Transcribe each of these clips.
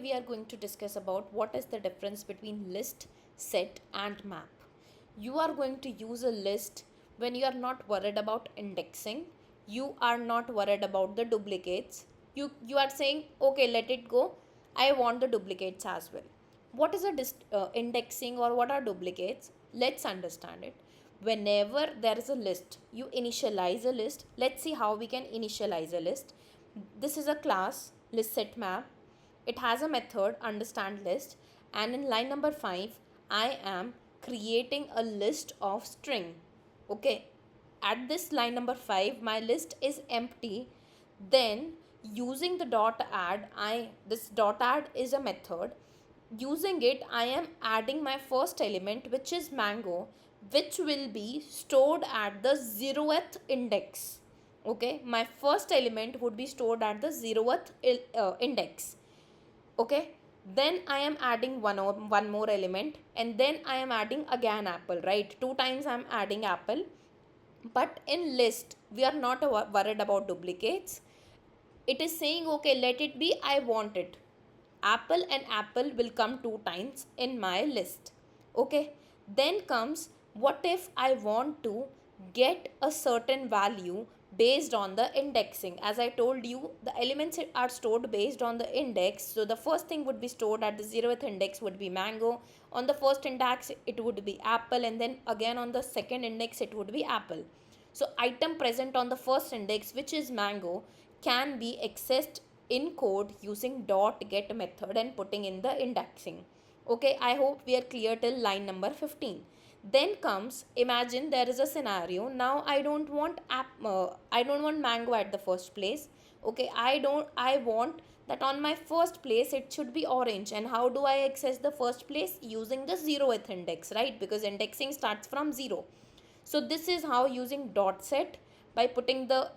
We are going to discuss about what is the difference between list, set and map. You are going to use a list when you are not worried about indexing. You are not worried about the duplicates. You are saying, okay, let it go. I want the duplicates as well. What is a indexing or what are duplicates? Let's understand it. Whenever there is a list, you initialize a list. Let's see how we can initialize a list. This is a class list set map. It has a method understand list, and in line number 5 I am creating a list of string. Okay, at this line number 5 my list is empty. Then using the dot add, I this dot add is a method. Using it I am adding my first element, which is mango, which will be stored at the 0th index. Okay, my first element would be stored at the 0th index. Okay, then I am adding one more element, and then I am adding again apple, right? Two times I am adding apple. But in list we are not worried about duplicates. It is saying, okay, let it be, I want it. Apple and apple will come two times in my list. Okay, then comes, what if I want to get a certain value based on the indexing? As I told you, the elements are stored based on the index. So the first thing would be stored at the 0th index would be mango. On the first index it would be apple, and then again on the second index it would be apple. So item present on the first index, which is mango, can be accessed in code using dot get method and putting in the indexing. Okay, I hope we are clear till line number 15. Then comes, imagine there is a scenario. Now I don't want I don't want mango at the first place. Okay, I want that on my first place it should be orange. And how do I access the first place? Using the 0th index, right? Because indexing starts from 0. So this is how, using dot set, by putting the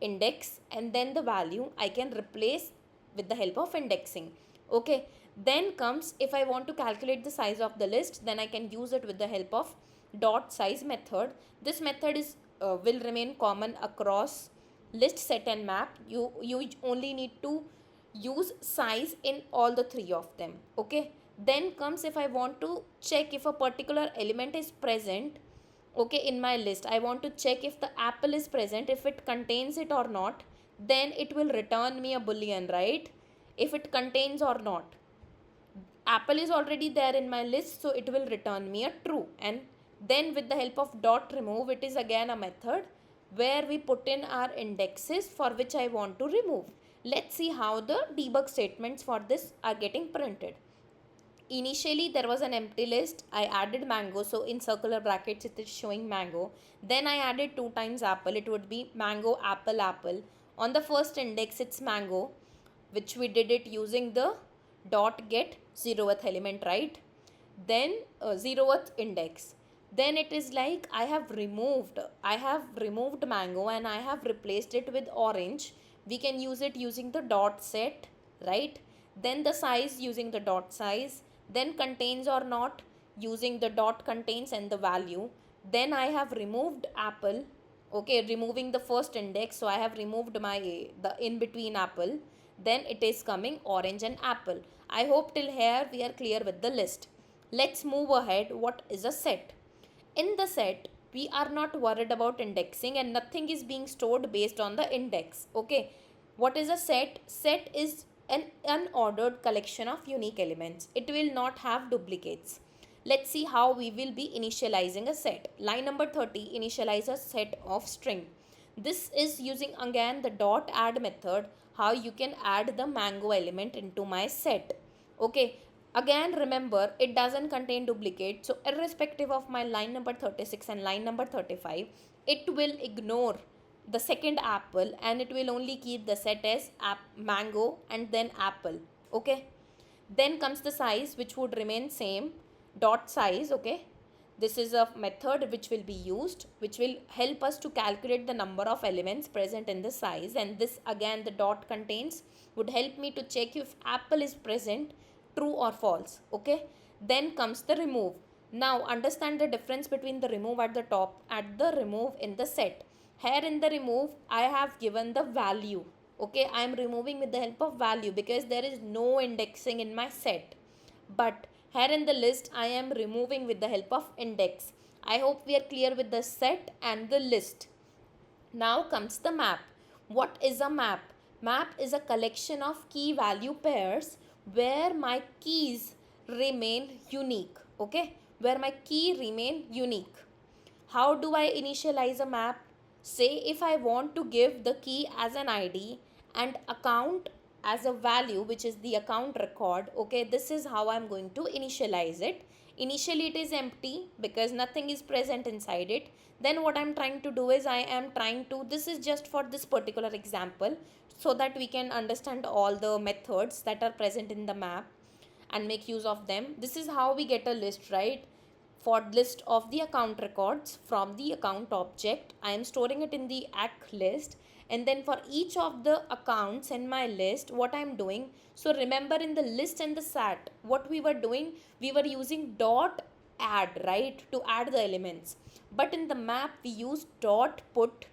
index and then the value, I can replace with the help of indexing. Okay, then comes, if I want to calculate the size of the list, then I can use it with the help of dot size method. This method is will remain common across list, set and map. You only need to use size in all the three of them. Okay, then comes, if I want to check if a particular element is present, okay, in my list I want to check if the apple is present, if it contains it or not, then it will return me a boolean, right? If it contains or not, apple is already there in my list, so it will return me a true. And then with the help of dot remove, it is again a method where we put in our indexes for which I want to remove. Let's see how the debug statements for this are getting printed. Initially there was an empty list. I added mango, so in circular brackets it is showing mango. Then I added two times apple, it would be mango apple apple. On the first index it's mango, which we did it using the dot get 0th element, right? Then 0th index. Then it is like I have removed mango and I have replaced it with orange. We can use it using the dot set, right? Then the size using the dot size, then contains or not using the dot contains and the value. Then I have removed apple, okay, removing the first index, so I have removed my the in between apple. Then it is coming orange and apple. I hope till here we are clear with the list. Let's move ahead. What is a set? In the set we are not worried about indexing, and nothing is being stored based on the index. Okay, what is a set? Set is an unordered collection of unique elements. It will not have duplicates. Let's see how we will be initializing a set. Line number 30, initialize a set of string. This is using again the dot add method, how you can add the mango element into my set. Okay, again remember, it doesn't contain duplicate, so irrespective of my line number 36 and line number 35, it will ignore the second apple and it will only keep the set as mango and then apple. Okay, then comes the size, which would remain same, dot size. Okay, this is a method which will be used, which will help us to calculate the number of elements present in the size. And this again, the dot contains, would help me to check if apple is present, true or false. Okay, then comes the remove. Now understand the difference between the remove at the top and the remove in the set. Here in the remove I have given the value. Okay, I am removing with the help of value because there is no indexing in my set. But here in the list, I am removing with the help of index. I hope we are clear with the set and the list. Now comes the map. What is a map? Map is a collection of key value pairs where my keys remain unique. Okay, where my key remain unique. How do I initialize a map? Say if I want to give the key as an ID and account as a value, which is the account record. Okay, this is how I'm going to initialize it. Initially it is empty because nothing is present inside it. Then what I'm trying to do is I am trying to, this is just for this particular example so that we can understand all the methods that are present in the map and make use of them. This is how we get a list, right? For list of the account records from the account object, I am storing it in the ACK list. And then for each of the accounts in my list, what I am doing, so remember in the list and the sat, what we were doing, we were using dot add, right, to add the elements. But in the map we use dot put.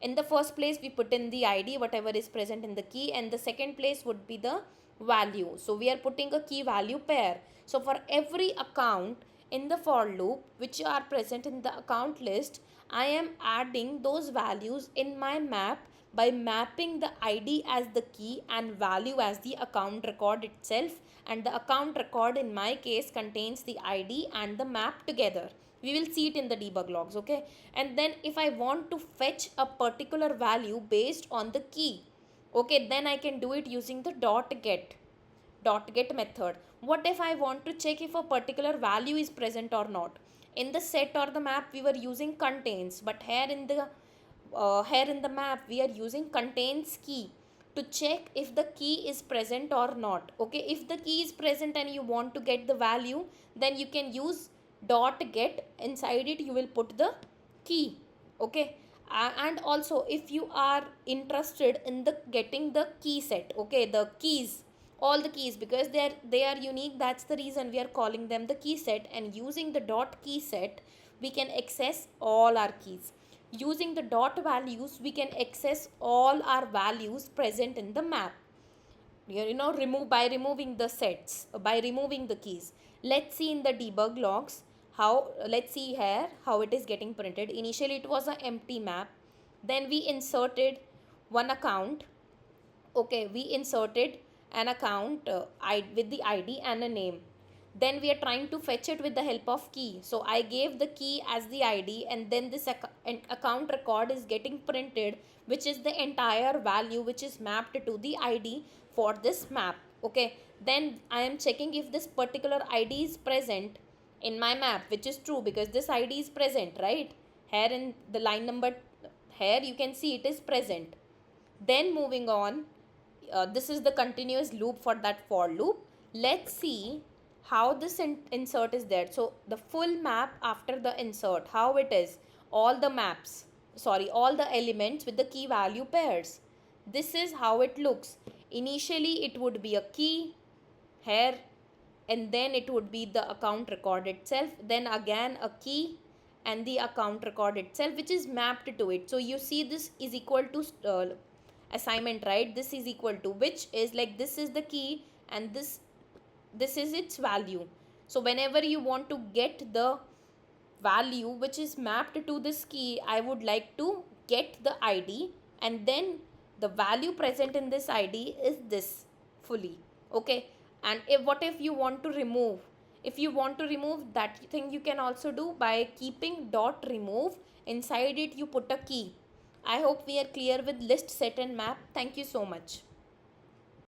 In the first place we put in the id whatever is present in the key, and the second place would be the value. So we are putting a key value pair. So for every account in the for loop which are present in the account list, I am adding those values in my map by mapping the id as the key and value as the account record itself, and the account record in my case contains the id and the map together. We will see it in the debug logs. Okay, and then if I want to fetch a particular value based on the key, okay, then I can do it using the dot get method. What if I want to check if a particular value is present or not? In the set or the map we were using contains, but here in the map we are using contains key to check if the key is present or not. Okay, if the key is present and you want to get the value, then you can use dot get. Inside it you will put the key. Okay, and also if you are interested in the getting the key set, okay, the keys, all the keys, because they are unique, that's the reason we are calling them the key set. And using the dot key set we can access all our keys. Using the dot values we can access all our values present in the map. Remove by removing the sets, by removing the keys. Let's see in the debug logs how, let's see here how it is getting printed. Initially it was an empty map, then we inserted one account. Okay, we inserted an account with the id and a name. Then we are trying to fetch it with the help of key, so I gave the key as the id, and then this account record is getting printed, which is the entire value which is mapped to the id for this map. Okay, then I am checking if this particular id is present in my map, which is true because this id is present, right? Here in the line number, here you can see it is present. Then moving on, this is the continuous loop for that for loop. Let's see how this insert is there. So the full map after the insert, how it is, all the maps, sorry, all the elements with the key value pairs. This is how it looks. Initially it would be a key here, and then it would be the account record itself, then again a key and the account record itself which is mapped to it. So you see this is equal to assignment, right? This is equal to, which is like, this is the key and this is its value. So whenever you want to get the value which is mapped to this key, I would like to get the id, and then the value present in this id is this fully. Okay, and what if you want to remove, if you want to remove that thing, you can also do by keeping dot remove. Inside it you put a key. I hope we are clear with list, set and map. Thank you so much.